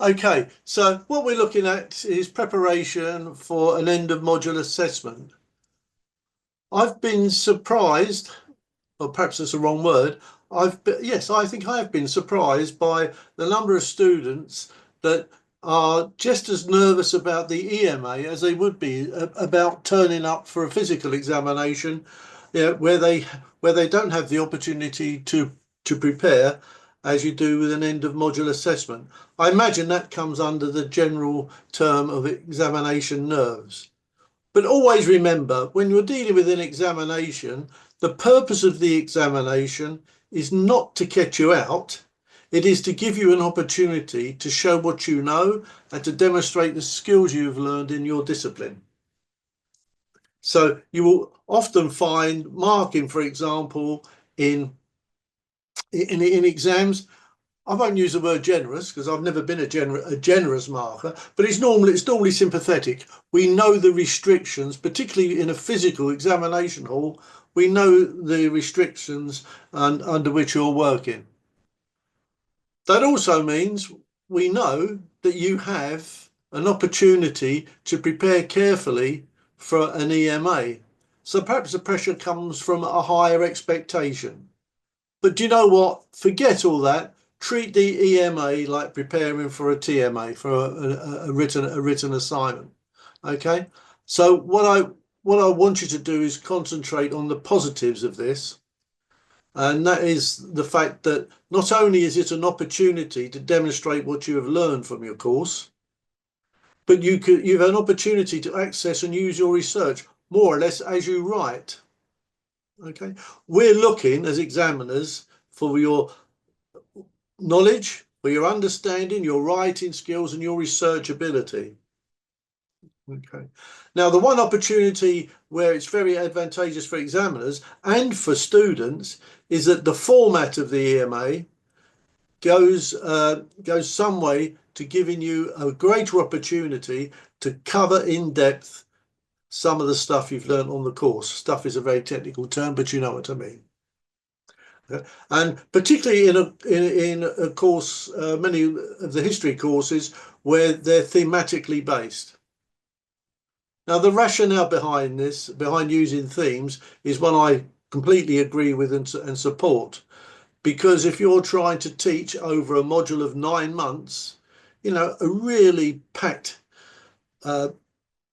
Okay, so what we're looking at is preparation for an end of module assessment. I've been surprised, or perhaps that's the wrong word. Yes, I think I have been surprised by the number of students that are just as nervous about the EMA as they would be about turning up for a physical examination, where they don't have the opportunity to prepare as you do with an end of module assessment. I imagine that comes under the general term of examination nerves. But always remember, when you're dealing with an examination, the purpose of the examination is not to catch you out. It is to give you an opportunity to show what you know and to demonstrate the skills you've learned in your discipline. So you will often find marking, for example, in exams. I won't use the word generous because I've never been a generous marker, but it's normally sympathetic. We know the restrictions, particularly in a physical examination hall. We know the restrictions under which you're working. That also means we know that you have an opportunity to prepare carefully for an EMA. So perhaps the pressure comes from a higher expectation. But do you know what? Forget all that. Treat the EMA like preparing for a TMA, for a written assignment. Okay. So what I want you to do is concentrate on the positives of this, and that is the fact that not only is it an opportunity to demonstrate what you have learned from your course, but you've an opportunity to access and use your research more or less as you write. Okay. We're looking as examiners for your knowledge, for your understanding, your writing skills, and your research ability. Okay. Now, the one opportunity where it's very advantageous for examiners and for students is that the format of the EMA goes some way to giving you a greater opportunity to cover in depth some of the stuff you've learned on the course. Stuff is a very technical term, but you know what I mean. And particularly in a course, many of the history courses where they're thematically based. Now, the rationale behind this, behind using themes, is one I completely agree with and support. Because if you're trying to teach over a module of 9 months, a really packed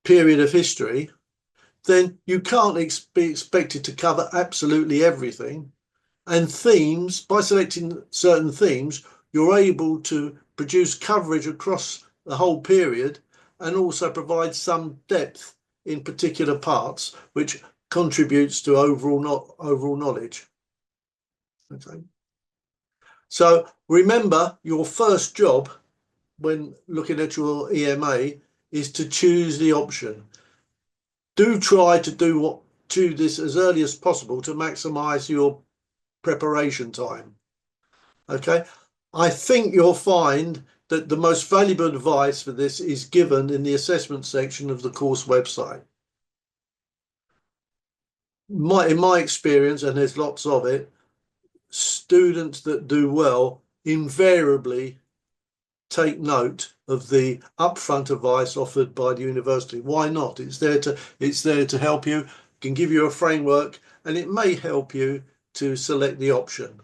period of history, then you can't be expected to cover absolutely everything. And themes, by selecting certain themes, you're able to produce coverage across the whole period and also provide some depth in particular parts, which contributes to overall knowledge. Okay. So remember, your first job when looking at your EMA is to choose the option. Do try to do this as early as possible to maximize your preparation time. Okay, I think you'll find that the most valuable advice for this is given in the assessment section of the course website. In my experience, and there's lots of it, students that do well invariably take note of the upfront advice offered by the university. Why not? It's there to help you, can give you a framework, and it may help you to select the option.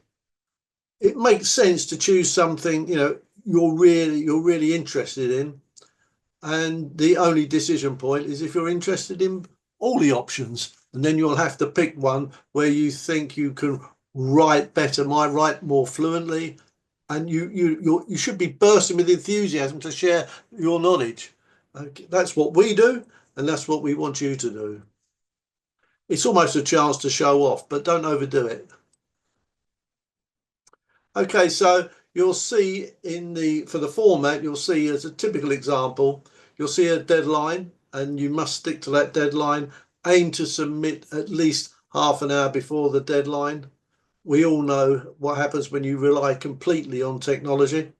It makes sense to choose something you're really interested in, and the only decision point is if you're interested in all the options, and then you'll have to pick one where you think you can write better, might write more fluently, and you should be bursting with enthusiasm to share your knowledge. Okay, that's what we do, and that's what we want you to do. It's almost a chance to show off, but don't overdo it. Okay, so you'll see for the format, you'll see as a typical example, you'll see a deadline, and you must stick to that deadline. Aim to submit at least half an hour before the deadline. We all know what happens when you rely completely on technology.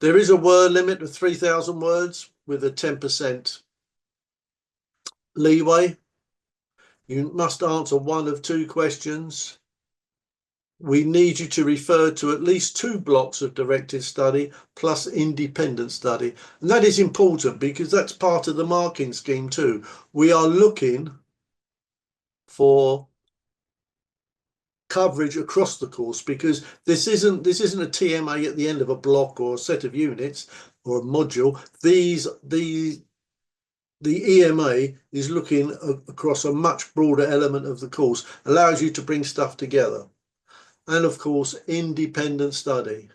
There is a word limit of 3,000 words with a 10% leeway. You must answer one of two questions. we need you to refer to at least 2 blocks of directed study plus independent study. And that is important because that's part of the marking scheme too. We are looking for coverage across the course because this isn't a TMA at the end of a block or a set of units or a module. The EMA is looking across a much broader element of the course, allows you to bring stuff together. And of course, independent study.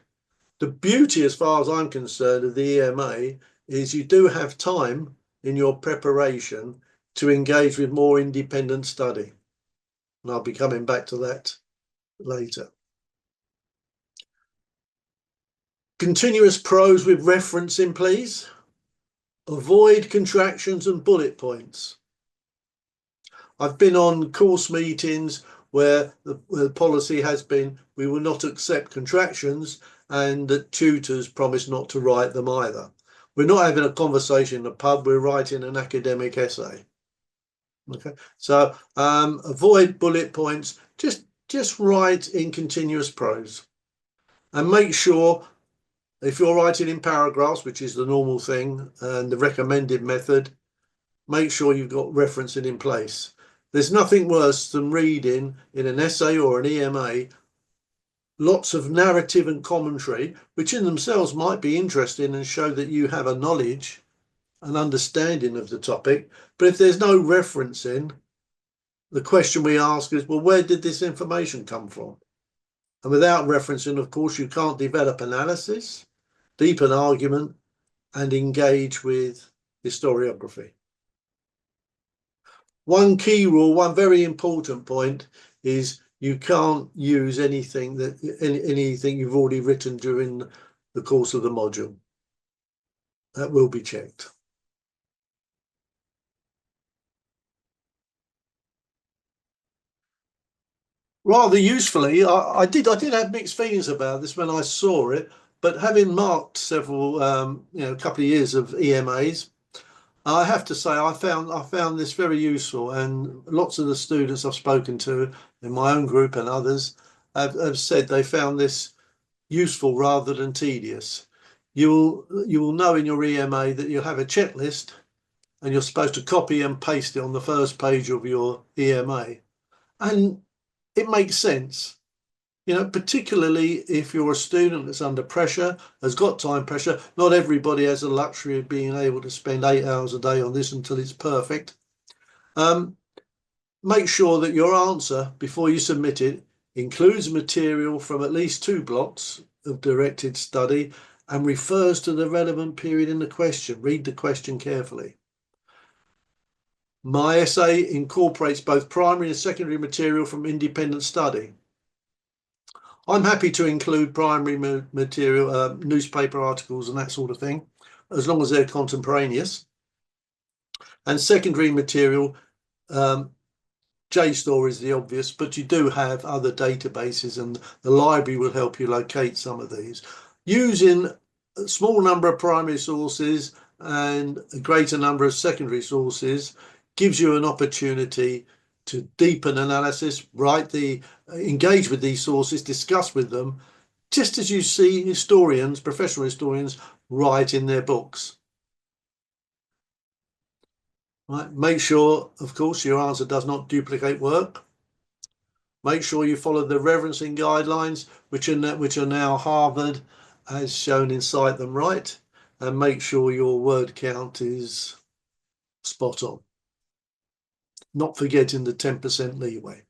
The beauty, as far as I'm concerned, of the EMA is you do have time in your preparation to engage with more independent study. And I'll be coming back to that later. Continuous prose with referencing, please. Avoid contractions and bullet points. I've been on course meetings where the policy has been we will not accept contractions and that tutors promise not to write them either. We're not having a conversation in a pub, we're writing an academic essay. Okay, so avoid bullet points, just write in continuous prose. And make sure, if you're writing in paragraphs, which is the normal thing and the recommended method, make sure you've got referencing in place. There's nothing worse than reading in an essay or an EMA lots of narrative and commentary, which in themselves might be interesting and show that you have a knowledge, an understanding of the topic. But if there's no referencing, the question we ask is, well, where did this information come from? And without referencing, of course, you can't develop analysis, deepen argument, and engage with historiography. One key rule, one very important point is you can't use anything you've already written during the course of the module. That will be checked. Rather usefully, I did have mixed feelings about this when I saw it, but having marked several, a couple of years of EMAs, I have to say I found this very useful, and lots of the students I've spoken to in my own group and others have said they found this useful rather than tedious. You will know in your EMA that you'll have a checklist and you're supposed to copy and paste it on the first page of your EMA. And it makes sense, particularly if you're a student that's under pressure, has got time pressure. Not everybody has the luxury of being able to spend 8 hours a day on this until it's perfect. Make sure that your answer before you submit it includes material from at least 2 blocks of directed study and refers to the relevant period in the question. Read the question carefully. My essay incorporates both primary and secondary material from independent study. I'm happy to include primary material, newspaper articles and that sort of thing, as long as they're contemporaneous. And secondary material, JSTOR is the obvious, but you do have other databases and the library will help you locate some of these. Using a small number of primary sources and a greater number of secondary sources gives you an opportunity to deepen analysis, engage with these sources, discuss with them, just as you see historians, professional historians, write in their books. Right? Make sure, of course, your answer does not duplicate work. Make sure you follow the referencing guidelines, which are now Harvard has shown in Cite Them Right, and make sure your word count is spot on. Not forgetting the 10% leeway.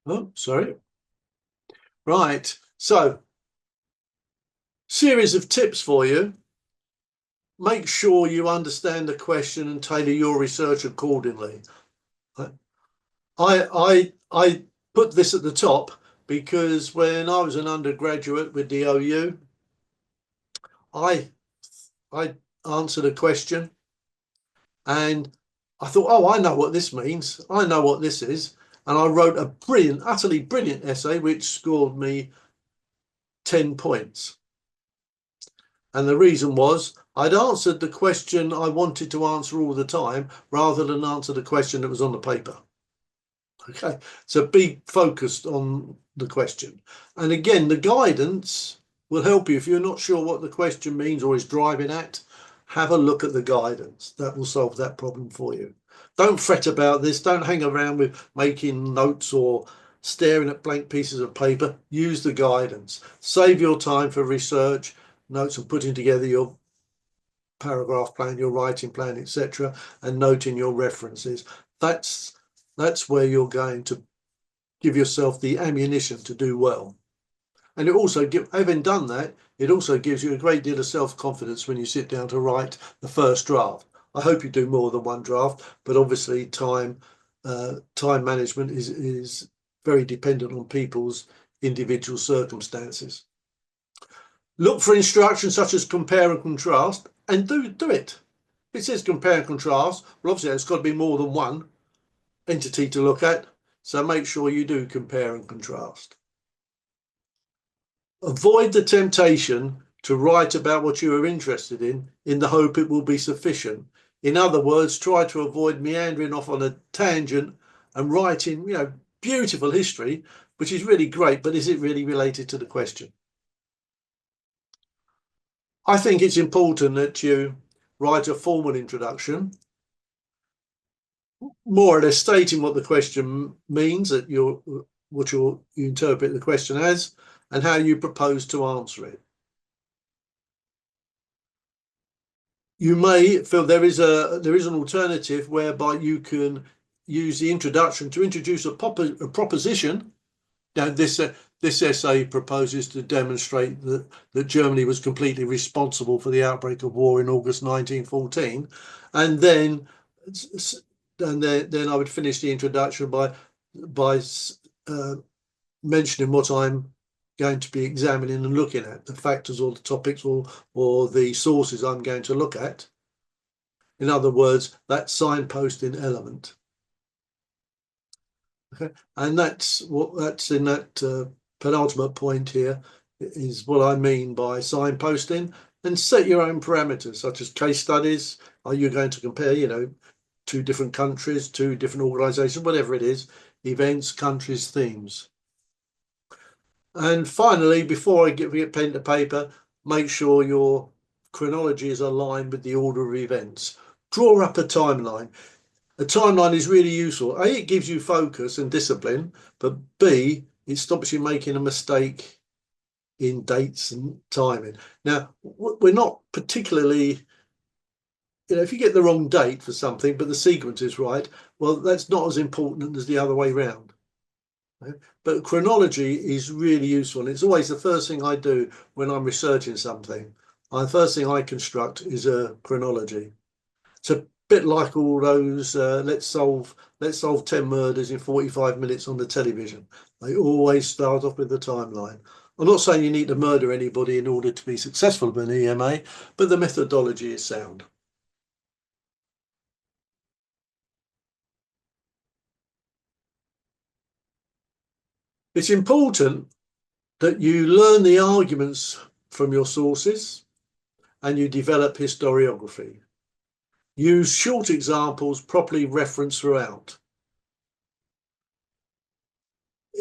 Oh, sorry. Right, so series of tips for you. Make sure you understand the question and tailor your research accordingly. I put this at the top because when I was an undergraduate with the OU, I answered a question and I thought, oh, I know what this means. I know what this is. And I wrote a brilliant, utterly brilliant essay, which scored me 10 points. And the reason was I'd answered the question I wanted to answer all the time rather than answer the question that was on the paper. Okay, so be focused on the question. And again, the guidance will help you if you're not sure what the question means or is driving at. Have a look at the guidance. That will solve that problem for you. Don't fret about this. Don't hang around with making notes or staring at blank pieces of paper. Use the guidance. Save your time for research, notes, and putting together your paragraph plan, your writing plan, etc., and noting your references. That's where you're going to give yourself the ammunition to do well. And it also, having done that, it also gives you a great deal of self-confidence when you sit down to write the first draft. I hope you do more than one draft, but obviously time management is very dependent on people's individual circumstances. Look for instructions such as compare and contrast, and do it. If it says compare and contrast, well, obviously it's got to be more than one entity to look at, so make sure you do compare and contrast. Avoid the temptation to write about what you are interested in the hope it will be sufficient. In other words, try to avoid meandering off on a tangent and writing, beautiful history, which is really great, but is it really related to the question? I think it's important that you write a formal introduction, more or less stating what the question means, that you interpret the question as, and how you propose to answer it. You may feel there is an alternative whereby you can use the introduction to introduce a proposition. Now, this essay proposes to demonstrate that Germany was completely responsible for the outbreak of war in August 1914, and then I would finish the introduction by mentioning what I'm going to be examining and looking at, the factors or the topics or the sources I'm going to look at. In other words, that signposting element. Okay, and that's in that penultimate point here is what I mean by signposting. And set your own parameters, such as case studies. Are you going to compare, two different countries, two different organisations, whatever it is, events, countries, themes. And finally, before I get pen to paper, make sure your chronology is aligned with the order of events. Draw up a timeline. A timeline is really useful. A, it gives you focus and discipline, but B, it stops you making a mistake in dates and timing. Now, we're not particularly, if you get the wrong date for something, but the sequence is right, well, that's not as important as the other way round. But chronology is really useful. It's always the first thing I do when I'm researching something. The first thing I construct is a chronology. It's a bit like all those let's solve 10 murders in 45 minutes on the television. They always start off with the timeline. I'm not saying you need to murder anybody in order to be successful with an EMA, but the methodology is sound. It's important that you learn the arguments from your sources and you develop historiography. Use short examples properly referenced throughout.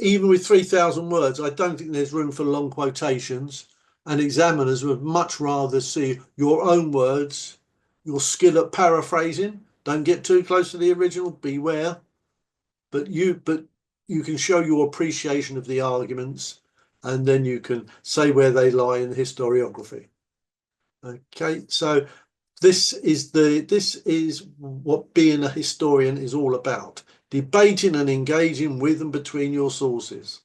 Even with 3,000 words, I don't think there's room for long quotations, and examiners would much rather see your own words, your skill at paraphrasing. Don't get too close to the original, beware. But you can show your appreciation of the arguments, and then you can say where they lie in the historiography. Okay, so this is what being a historian is all about. Debating and engaging with and between your sources.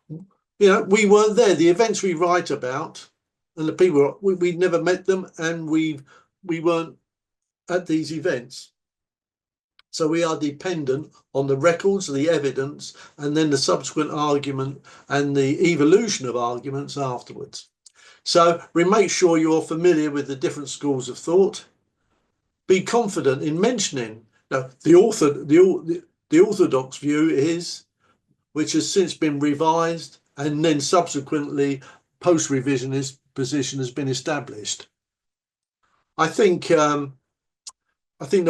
We weren't there. The events we write about and the people, we'd never met them, and we weren't at these events. So we are dependent on the records, the evidence, and then the subsequent argument and the evolution of arguments afterwards. So we make sure you're familiar with the different schools of thought. Be confident in mentioning. Now, the orthodox view is, which has since been revised, and then subsequently post-revisionist position has been established. I think the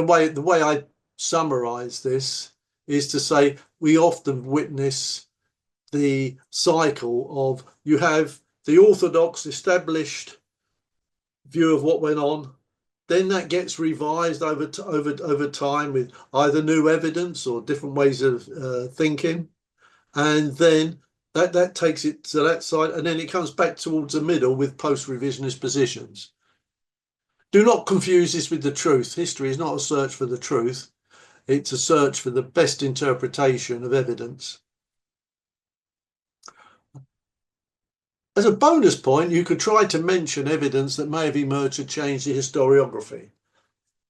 way I summarise this is to say we often witness the cycle of you have the orthodox established view of what went on, then that gets revised over time with either new evidence or different ways of thinking, and then that takes it to that side, and then it comes back towards the middle with post-revisionist positions. Do not confuse this with the truth. History is not a search for the truth. It's a search for the best interpretation of evidence. As a bonus point, you could try to mention evidence that may have emerged to change the historiography.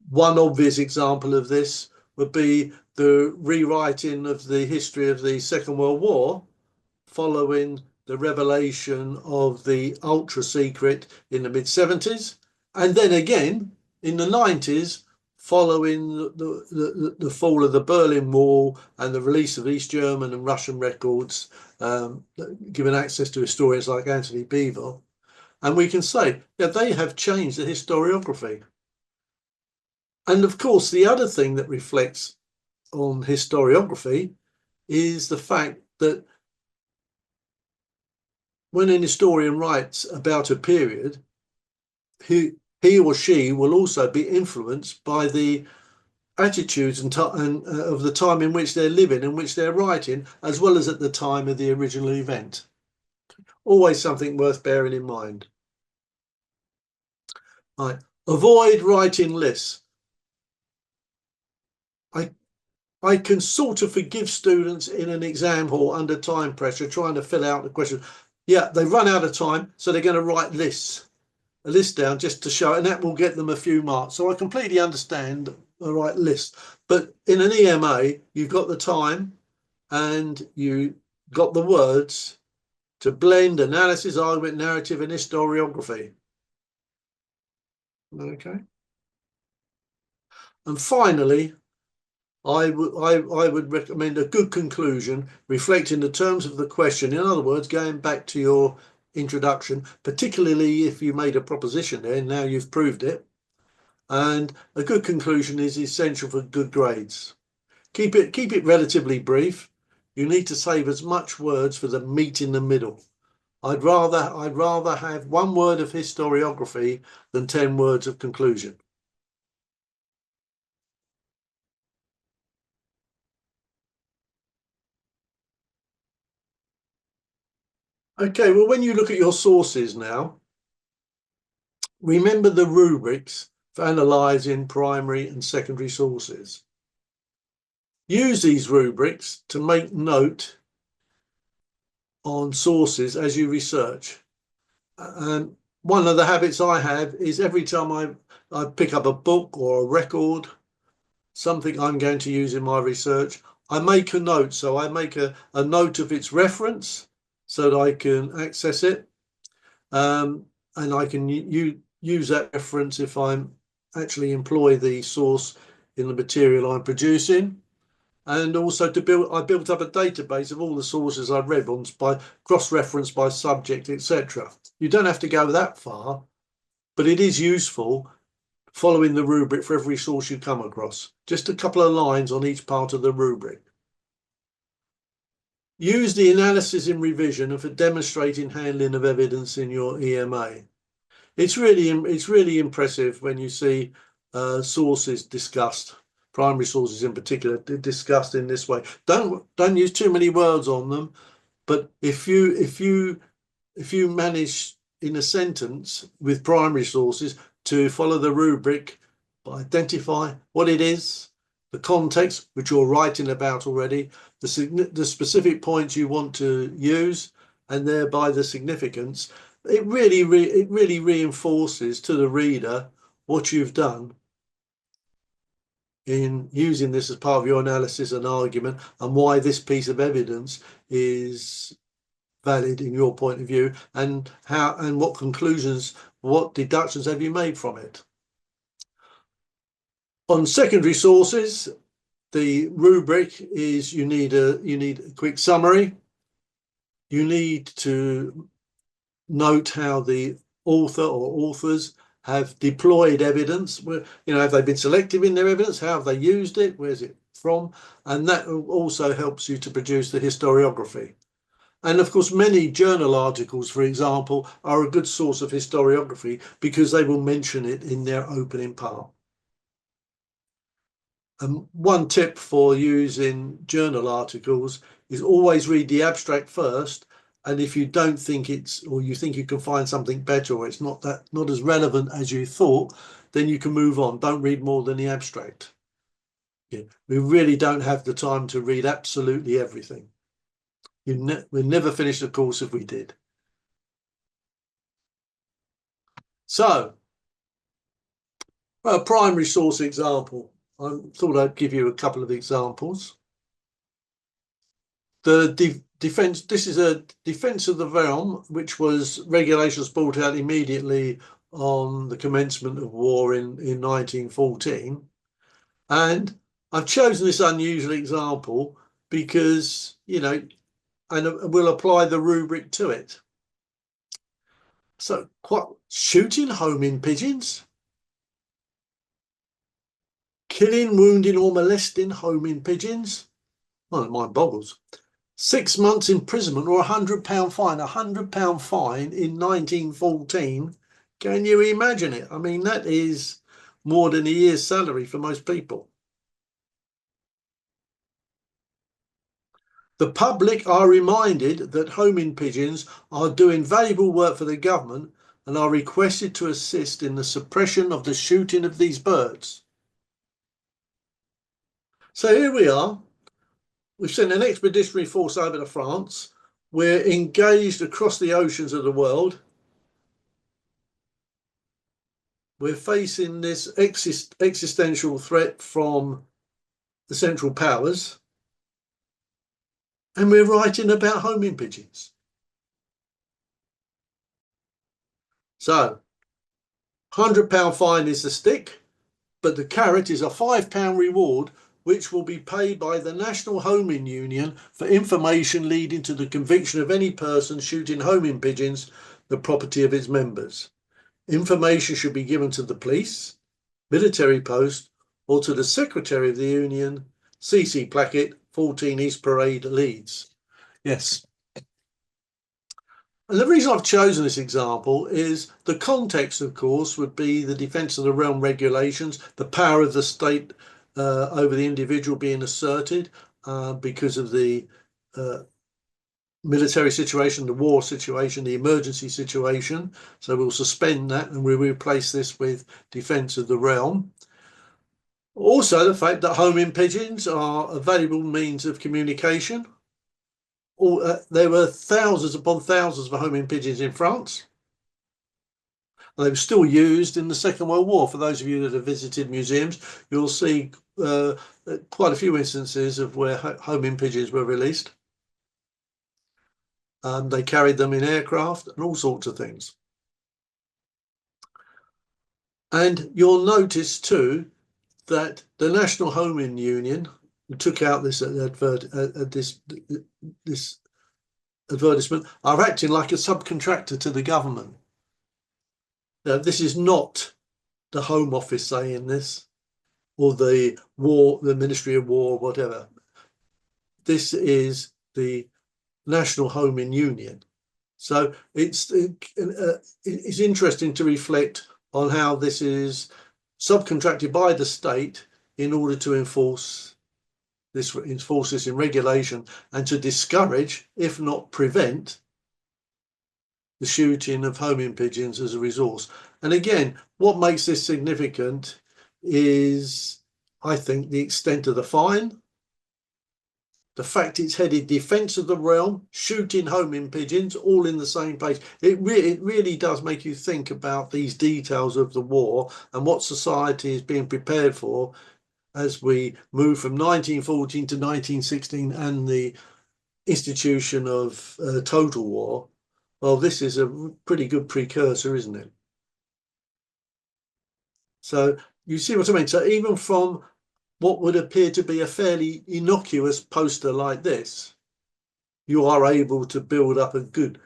One obvious example of this would be the rewriting of the history of the Second World War following the revelation of the ultra secret in the mid-70s, and then again in the 90s following the fall of the Berlin Wall and the release of East German and Russian records, given access to historians like Anthony Beeville. And we can say, yeah, they have changed the historiography. And of course, the other thing that reflects on historiography is the fact that when an historian writes about a period, he or she will also be influenced by the attitudes and of the time in which they're living, in which they're writing, as well as at the time of the original event. Always something worth bearing in mind. Right. Avoid writing lists. I can sort of forgive students in an exam hall under time pressure trying to fill out the question. Yeah, they run out of time, so they're going to write lists. A list down just to show, and that will get them a few marks. So I completely understand the right list. But in an EMA, you've got the time and you got the words to blend analysis, argument, narrative, and historiography. Okay. And finally, I would recommend a good conclusion reflecting the terms of the question. In other words, going back to your introduction, particularly if you made a proposition there, now you've proved it. And a good conclusion is essential for good grades. Keep it relatively brief. You need to save as much words for the meat in the middle. I'd rather have 1 word of historiography than 10 words of conclusion. Okay, well, when you look at your sources now, remember the rubrics for analysing primary and secondary sources. Use these rubrics to make note on sources as you research. And one of the habits I have is every time I pick up a book or a record, something I'm going to use in my research, I make a note. So I make a note of its reference so that I can access it. And I can use that reference if I'm actually employ the source in the material I'm producing. And also I built up a database of all the sources I've read on by cross-reference by subject, etc. You don't have to go that far, but it is useful following the rubric for every source you come across. Just a couple of lines on each part of the rubric. Use the analysis in revision and for demonstrating handling of evidence in your EMA. It's really impressive when you see sources discussed, primary sources in particular, discussed in this way. Don't use too many words on them, but if you manage in a sentence with primary sources to follow the rubric, identify what it is, the context which you're writing about already, the specific points you want to use, and thereby the significance. It really reinforces to the reader what you've done in using this as part of your analysis and argument, and why this piece of evidence is valid in your point of view, and how and what conclusions, what deductions have you made from it. On secondary sources, the rubric is you need a quick summary. You need to note how the author or authors have deployed evidence. Have they been selective in their evidence? How have they used it? Where's it from, and that also helps you to produce the historiography. And of course, many journal articles, for example, are a good source of historiography because they will mention it in their opening part. And one tip for using journal articles is always read the abstract first. And if you don't think it's, or you think you can find something better, or it's not as relevant as you thought, then you can move on. Don't read more than the abstract. Yeah, we really don't have the time to read absolutely everything. We'd never finish the course if we did. So, a primary source example. I thought I'd give you a couple of examples. The defence, this is a defence of the realm, which was regulations brought out immediately on the commencement of war in 1914. And I've chosen this unusual example because, you know, and we'll apply the rubric to it. So, shooting homing pigeons, killing, wounding, or molesting homing pigeons. Well, mine boggles. 6 months imprisonment or £100 fine. £100 fine in 1914. Can you imagine it? I mean, that is more than a year's salary for most people. The public are reminded that homing pigeons are doing valuable work for the government and are requested to assist in the suppression of the shooting of these birds. So here we are. We've sent an expeditionary force over to France. We're engaged across the oceans of the world. We're facing this existential threat from the Central Powers. And we're writing about homing pigeons. So, £100 fine is the stick, but the carrot is a £5 reward, which will be paid by the National Homing Union for information leading to the conviction of any person shooting homing pigeons, the property of its members. Information should be given to the police, military post, or to the Secretary of the Union, CC Placket, 14 East Parade, Leeds. Yes. And the reason I've chosen this example is the context, of course, would be the Defence of the Realm regulations, the power of the state over the individual being asserted because of the military situation, the war situation, the emergency situation. So we'll suspend that and we'll replace this with Defence of the Realm. Also, the fact that homing pigeons are a valuable means of communication. There were thousands upon thousands of homing pigeons in France. They were still used in the Second World War. For those of you that have visited museums, you'll see quite a few instances of where homing pigeons were released. They carried them in aircraft and all sorts of things. And you'll notice too that the National Homing Union took out this this advertisement are acting like a subcontractor to the government. Now, this is not the Home Office saying this, or the Ministry of War, whatever. This is the National Homing Union. So it's interesting to reflect on how this is subcontracted by the state in order to enforce this in regulation and to discourage, if not prevent, the shooting of homing pigeons as a resource. And again, what makes this significant is, I think, the extent of the fine, the fact it's headed Defence of the Realm, shooting homing pigeons, all in the same page. It really does make you think about these details of the war and what society is being prepared for as we move from 1914 to 1916 and the institution of total war. Well, this is a pretty good precursor, isn't it? So you see what I mean? So even from what would appear to be a fairly innocuous poster like this, you are able to build up a good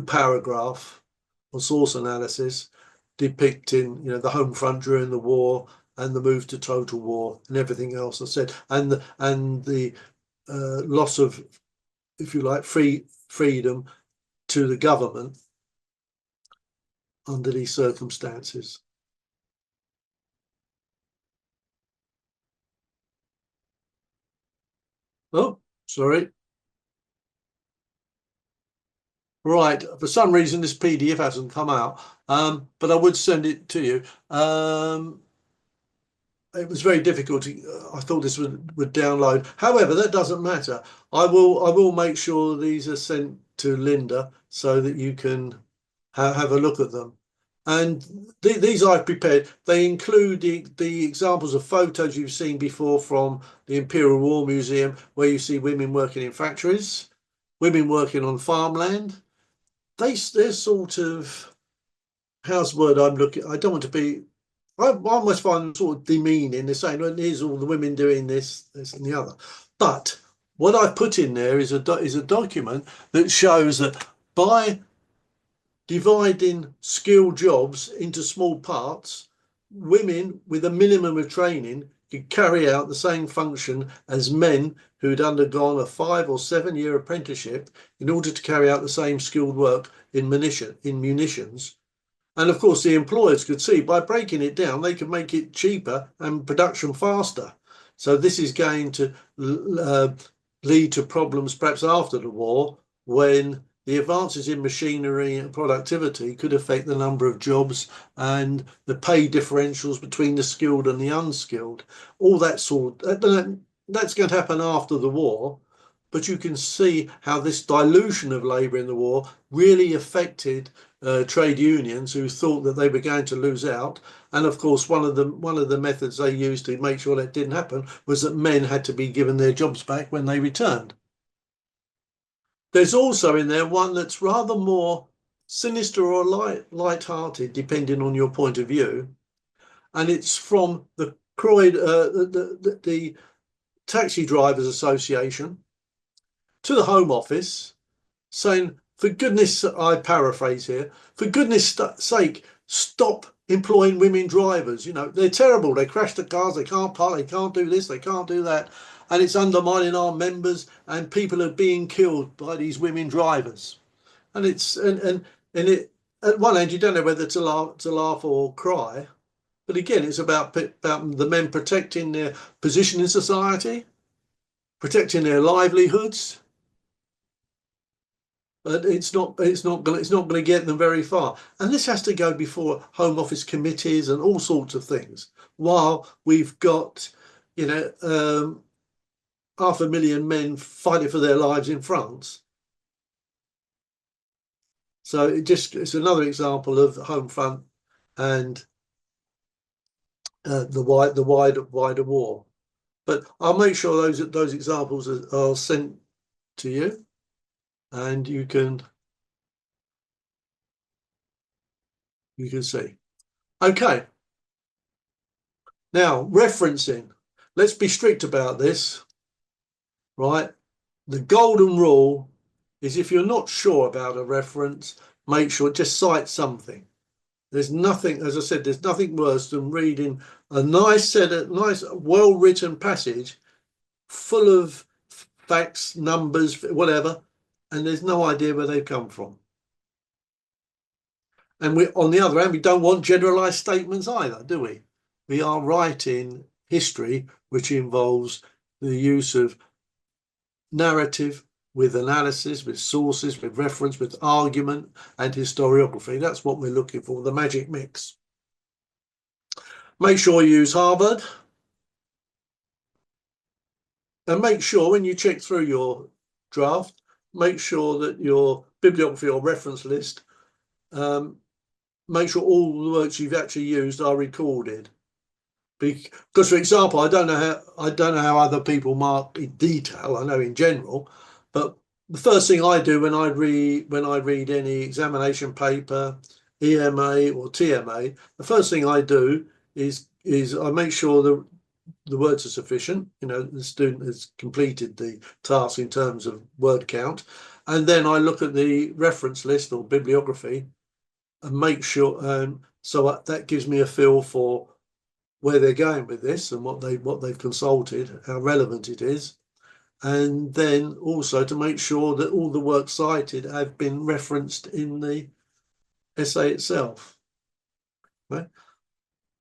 paragraph or source analysis depicting, the home front during the war and the move to total war and everything else I said, and the loss of, if you like, freedom to the government under these circumstances. Oh, sorry. Right. For some reason, this PDF hasn't come out, but I would send it to you. It was very difficult to, I thought this would download. However, that doesn't matter. I will make sure these are sent to Linda so that you can have a look at them. And these I've prepared. They include the examples of photos you've seen before from the Imperial War Museum, where you see women working in factories, women working on farmland. They're sort of, how's the word I'm looking, I don't want to be, I almost find them sort of demeaning. They're saying, well, here's all the women doing this, this and the other. But what I've put in there is a document that shows that by dividing skilled jobs into small parts, women with a minimum of training could carry out the same function as men who'd undergone a 5 or 7 year apprenticeship in order to carry out the same skilled work in munitions. And of course, the employers could see by breaking it down, they could make it cheaper and production faster. So this is going to lead to problems perhaps after the war, when the advances in machinery and productivity could affect the number of jobs and the pay differentials between the skilled and the unskilled. All that sort, that's going to happen after the war. But you can see how this dilution of labour in the war really affected trade unions who thought that they were going to lose out. And of course, one of the methods they used to make sure that didn't happen was that men had to be given their jobs back when they returned. There's also in there one that's rather more sinister or light-hearted, depending on your point of view, and it's from the Taxi Drivers Association to the Home Office, saying, for goodness, I paraphrase here, for goodness sake, stop employing women drivers. You know, they're terrible. They crash the cars. They can't park. They can't do this. They can't do that. And it's undermining our members, and people are being killed by these women drivers. And it's, and it, at one end, you don't know whether to laugh or cry. But again, it's about the men protecting their position in society, protecting their livelihoods. But it's not going to get them very far. And this has to go before Home Office committees and all sorts of things. While we've got, you know, 500,000 men fighting for their lives in France. So it's another example of the home front and the wider war. But I'll make sure those examples are sent to you, and you can see. Okay. Now, referencing. Let's be strict about this, right? The golden rule is, if you're not sure about a reference, make sure, just cite something. There's nothing, as I said, there's nothing worse than reading a nice well-written passage full of facts, numbers, whatever, and there's no idea where they've come from. And we, on the other hand, we don't want generalized statements either, do we? We are writing history, which involves the use of narrative with analysis, with sources, with reference, with argument and historiography. That's what we're looking for, the magic mix. Make sure you use Harvard. And make sure when you check through your draft, make sure that your bibliography or reference list, make sure all the works you've actually used are recorded. Because, for example, I don't know how other people mark in detail. I know in general, but the first thing I do when I read any examination paper, EMA or TMA, the first thing I do is I make sure the words are sufficient. You know, the student has completed the task in terms of word count, and then I look at the reference list or bibliography and make sure. So that gives me a feel for where they're going with this and what they've consulted, how relevant it is, and then also to make sure that all the work cited have been referenced in the essay itself. Right?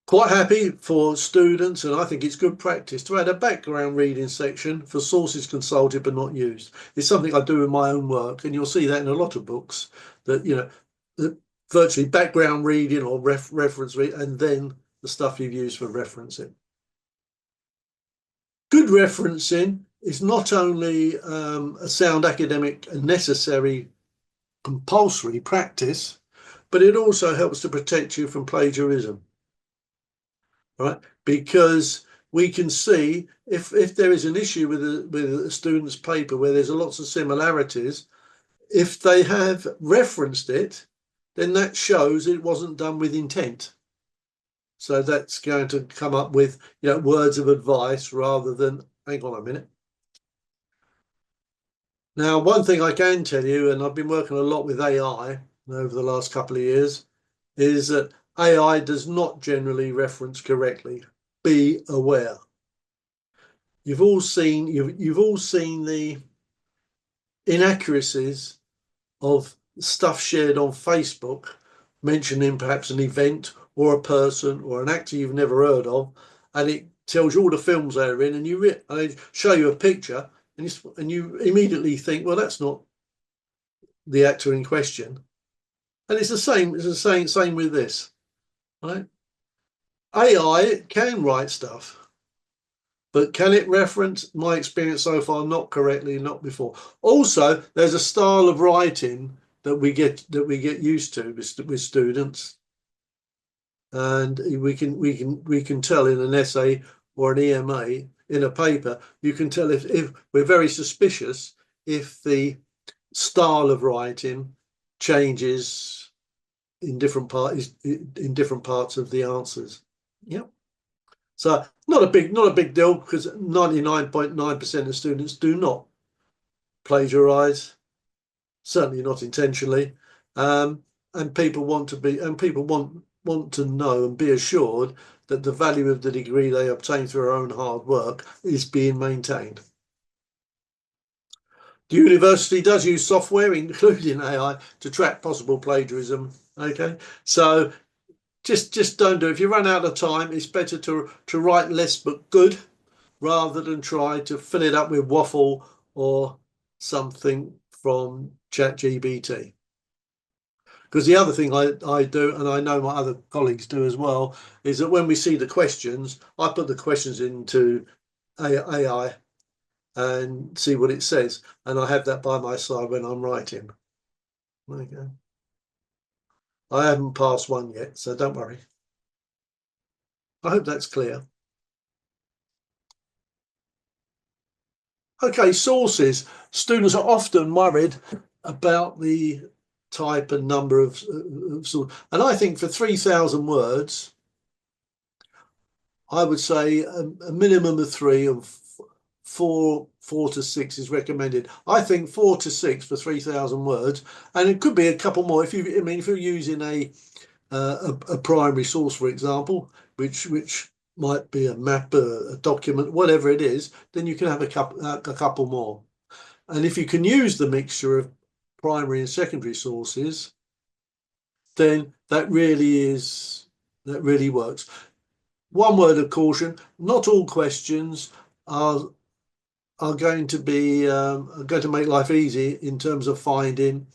Quite happy for students, and I think it's good practice to add a background reading section for sources consulted but not used. It's something I do in my own work, and you'll see that in a lot of books, that, you know, that virtually background reading or reference read, and then the stuff you've used for referencing. Good referencing is not only a sound academic and necessary compulsory practice, but it also helps to protect you from plagiarism. Right, because we can see if there is an issue with a student's paper where there's lots of similarities, if they have referenced it, then that shows it wasn't done with intent. So that's going to come up with, you know, words of advice rather than, hang on a minute. Now, one thing I can tell you, and I've been working a lot with AI over the last couple of years, is that AI does not generally reference correctly. Be aware. You've all seen the inaccuracies of stuff shared on Facebook, mentioning perhaps an event or a person or an actor you've never heard of, and it tells you all the films they're in, and they show you a picture, and you immediately think, well, that's not the actor in question. And it's the same. It's the same with this, right? AI can write stuff, but can it reference, my experience so far, not correctly, not before. Also, there's a style of writing that we get used to with students, and we can tell in an essay or an EMA in a paper. You can tell if we're very suspicious if the style of writing changes in different parts of the answers. Yep. So not a big deal, because 99.9% of students do not plagiarize, certainly not intentionally, and people want to know and be assured that the value of the degree they obtain through their own hard work is being maintained. The university does use software, including AI, to track possible plagiarism. Okay, so just don't do it. If you run out of time, it's better to write less but good, rather than try to fill it up with waffle or something from ChatGPT. Because the other thing I do, and I know my other colleagues do as well, is that when we see the questions, I put the questions into AI and see what it says, and I have that by my side when I'm writing. Okay. I haven't passed one yet, so don't worry. I hope that's clear. Okay, sources. Students are often worried about the type and number of sources. And I think for 3,000 words, I would say a minimum of 3 and 4 to 6 is recommended. I think 4 to 6 for 3,000 words, and it could be a couple more if you're using a primary source, for example, which might be a map, a document, whatever it is, then you can have a couple more. And if you can use the mixture of primary and secondary sources, then that really works. One word of caution: not all questions are going to make life easy in terms of finding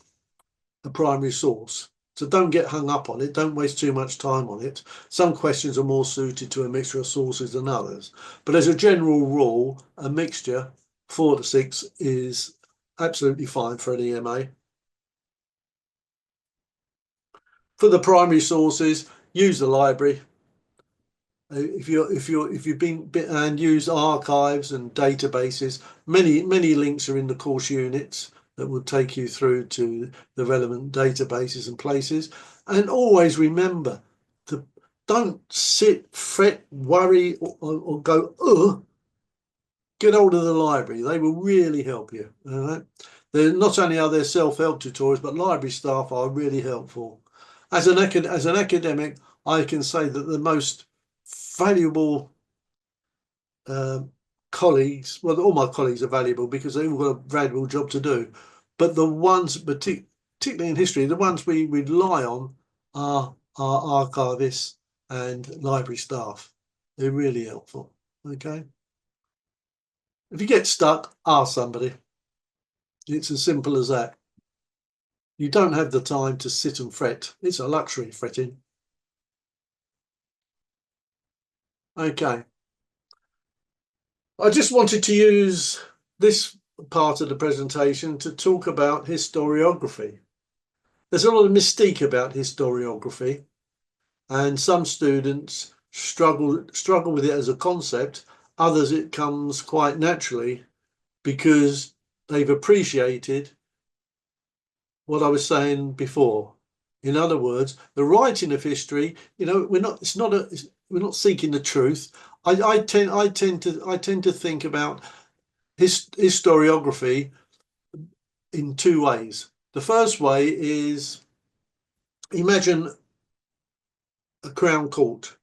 a primary source. So don't get hung up on it. Don't waste too much time on it. Some questions are more suited to a mixture of sources than others. But as a general rule, a mixture, 4 to 6, is absolutely fine for an EMA. For the primary sources, use the library. If you've been and use archives and databases, many links are in the course units that will take you through to the relevant databases and places. And always remember to don't sit, fret, worry, or go, ugh. Get hold of the library. They will really help you. All right? Not only are there self-help tutorials, but library staff are really helpful. As an academic, I can say that the most valuable colleagues. Well, all my colleagues are valuable because they've all got a valuable job to do. But the ones, particularly in history, the ones we rely on are our archivists and library staff. They're really helpful. Okay. If you get stuck, ask somebody. It's as simple as that. You don't have the time to sit and fret. It's a luxury, fretting. Okay. I just wanted to use this part of the presentation to talk about historiography. There's a lot of mystique about historiography, and some students struggle with it as a concept. Others, it comes quite naturally because they've appreciated what I was saying before. In other words, the writing of history, we're not seeking the truth. I tend to think about historiography in two ways. The first way is, imagine a Crown Court.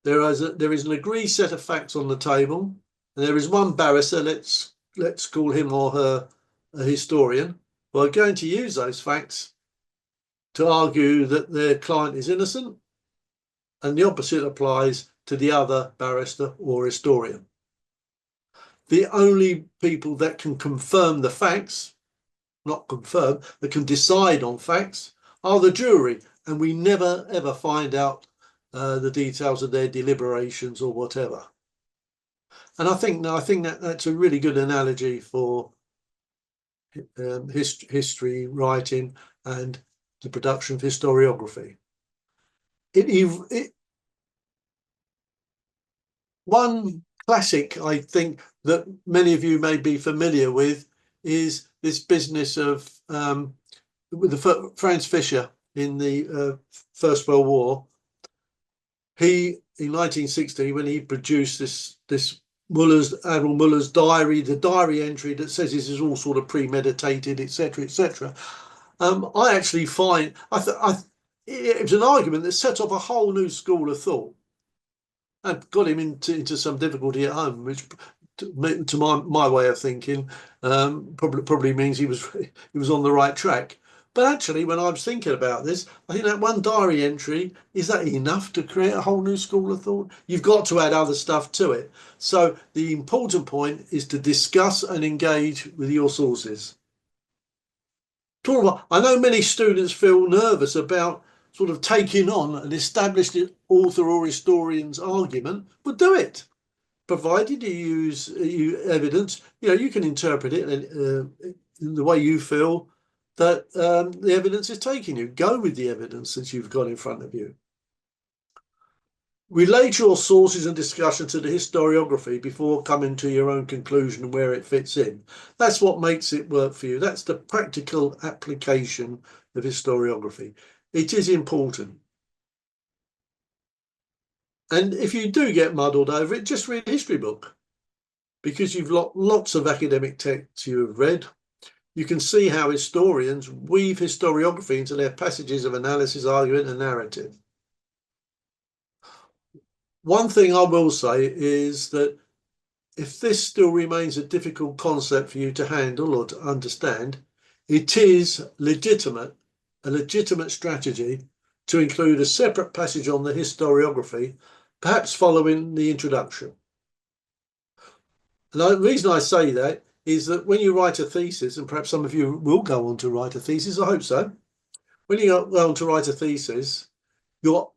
There is an agreed set of facts on the table, and there is one barrister, let's call him or her a historian, who are going to use those facts to argue that their client is innocent, and the opposite applies to the other barrister or historian. The only people that can confirm the facts, not confirm, that can decide on facts, are the jury, and we never ever find out the details of their deliberations or whatever. And I think that's a really good analogy for history writing and the production of historiography. One classic, I think, that many of you may be familiar with is this business of with the Franz Fischer in the First World War. He, in 1960, when he produced this Admiral Muller's diary, the diary entry that says this is all sort of premeditated, etc., etc. I actually find it was an argument that set off a whole new school of thought and got him into some difficulty at home, which, to my way of thinking, probably means he was on the right track. But actually, when I was thinking about this, I think that one diary entry, is that enough to create a whole new school of thought? You've got to add other stuff to it. So the important point is to discuss and engage with your sources. I know many students feel nervous about sort of taking on an established author or historian's argument, but do it. Provided you use evidence, you can interpret it in the way you feel that the evidence is taking you. Go with the evidence that you've got in front of you. Relate your sources and discussion to the historiography before coming to your own conclusion and where it fits in. That's what makes it work for you. That's the practical application of historiography. It is important. And if you do get muddled over it, just read a history book, because you've got lots of academic texts you have read. You can see how historians weave historiography into their passages of analysis, argument, and narrative. One thing I will say is that if this still remains a difficult concept for you to handle or to understand, it is a legitimate strategy to include a separate passage on the historiography, perhaps following the introduction. And the reason I say that is that when you write a thesis, and perhaps some of you will go on to write a thesis, I hope so. When you go on to write a thesis, your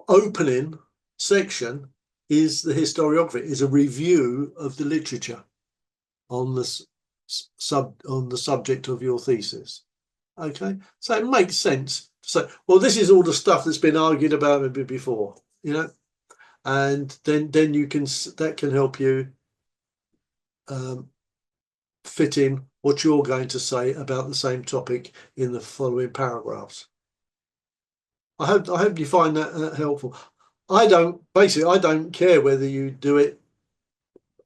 opening section is the historiography, is a review of the literature on the subject of your thesis. Okay, so it makes sense to say, well, this is all the stuff that's been argued about before, and then that can help you fit in what you're going to say about the same topic in the following paragraphs. I hope you find that helpful. I don't care whether you do it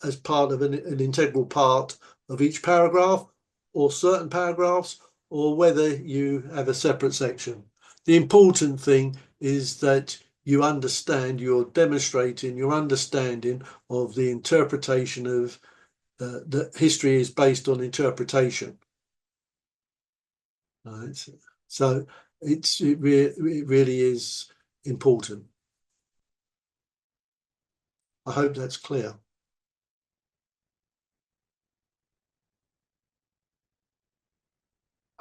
as part of an integral part of each paragraph or certain paragraphs, or whether you have a separate section. The important thing is that you understand, you're demonstrating your understanding of the interpretation of that history is based on interpretation. Right? So it really is important. I hope that's clear.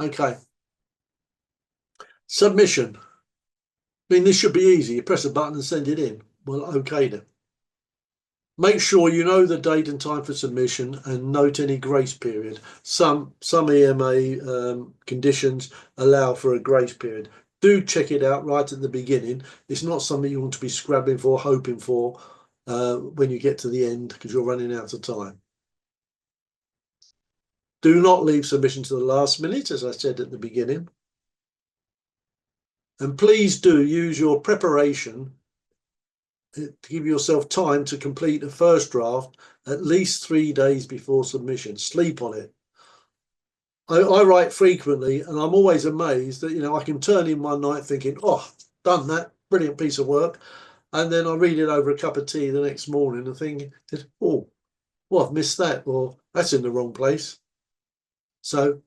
Okay. Submission. I mean, this should be easy. You press a button and send it in. Well, okay then. Make sure you know the date and time for submission and note any grace period. Some EMA conditions allow for a grace period. Do check it out right at the beginning. It's not something you want to be scrabbling for, hoping for when you get to the end because you're running out of time. Do not leave submission to the last minute, as I said at the beginning. And please do use your preparation to give yourself time to complete a first draft at least 3 days before submission. Sleep on it. I write frequently and I'm always amazed that, I can turn in one night thinking, oh, done that, brilliant piece of work. And then I read it over a cup of tea the next morning and think, oh, well, I've missed that, or that's in the wrong place. So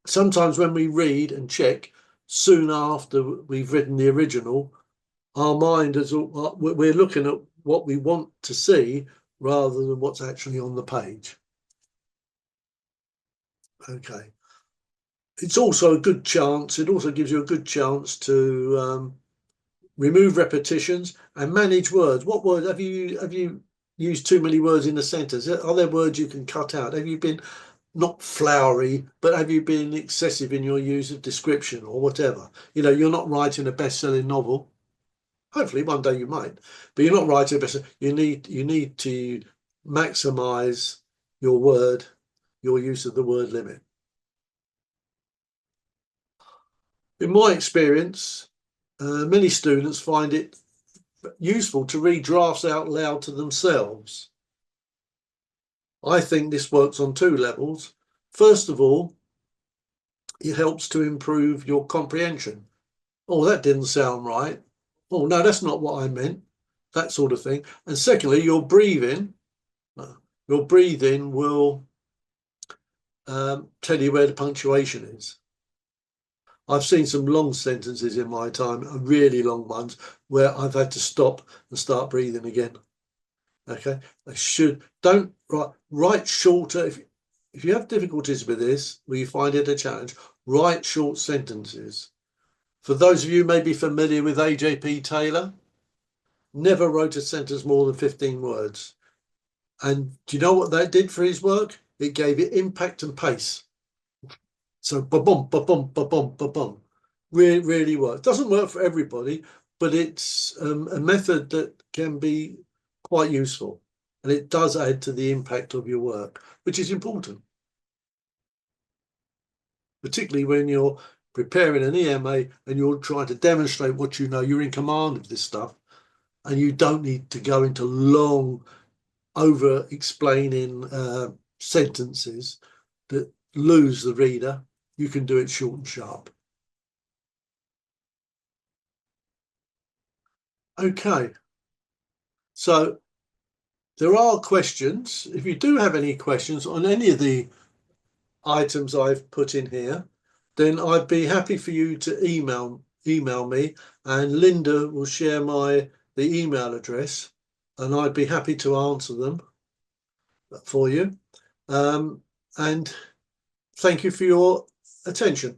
sometimes when we read and check soon after we've written the original, our mind is, we're looking at what we want to see rather than what's actually on the page. Okay. It's also a good chance, it also gives you a good chance to remove repetitions and manage words. What words have you used too many words in a sentence? Are there words you can cut out? Have you been not flowery, but have you been excessive in your use of description or whatever? You're not writing a best-selling novel. Hopefully one day you might, but you're not writing a best. You need to maximize your use of the word limit. In my experience, many students find it useful to read drafts out loud to themselves. I think this works on 2 levels. First of all, it helps to improve your comprehension. Oh, that didn't sound right. Oh, no, that's not what I meant. That sort of thing. And secondly, your breathing will tell you where the punctuation is. I've seen some long sentences in my time, really long ones, where I've had to stop and start breathing again. Okay, don't write shorter. If you have difficulties with this, or you find it a challenge, write short sentences. For those of you maybe familiar with AJP Taylor, never wrote a sentence more than 15 words. And do you know what that did for his work? It gave it impact and pace. So ba-bum, ba-bum, ba-bum, ba-bum. Really works. Doesn't work for everybody, but it's a method that can be quite useful. And it does add to the impact of your work, which is important. Particularly when you're preparing an EMA and you're trying to demonstrate what you know, you're in command of this stuff, and you don't need to go into long, over-explaining sentences that lose the reader. You can do it short and sharp. Okay, so there are questions. If you do have any questions on any of the items I've put in here, then I'd be happy for you to email me, and Linda will share the email address, and I'd be happy to answer them for you. And thank you for your attention.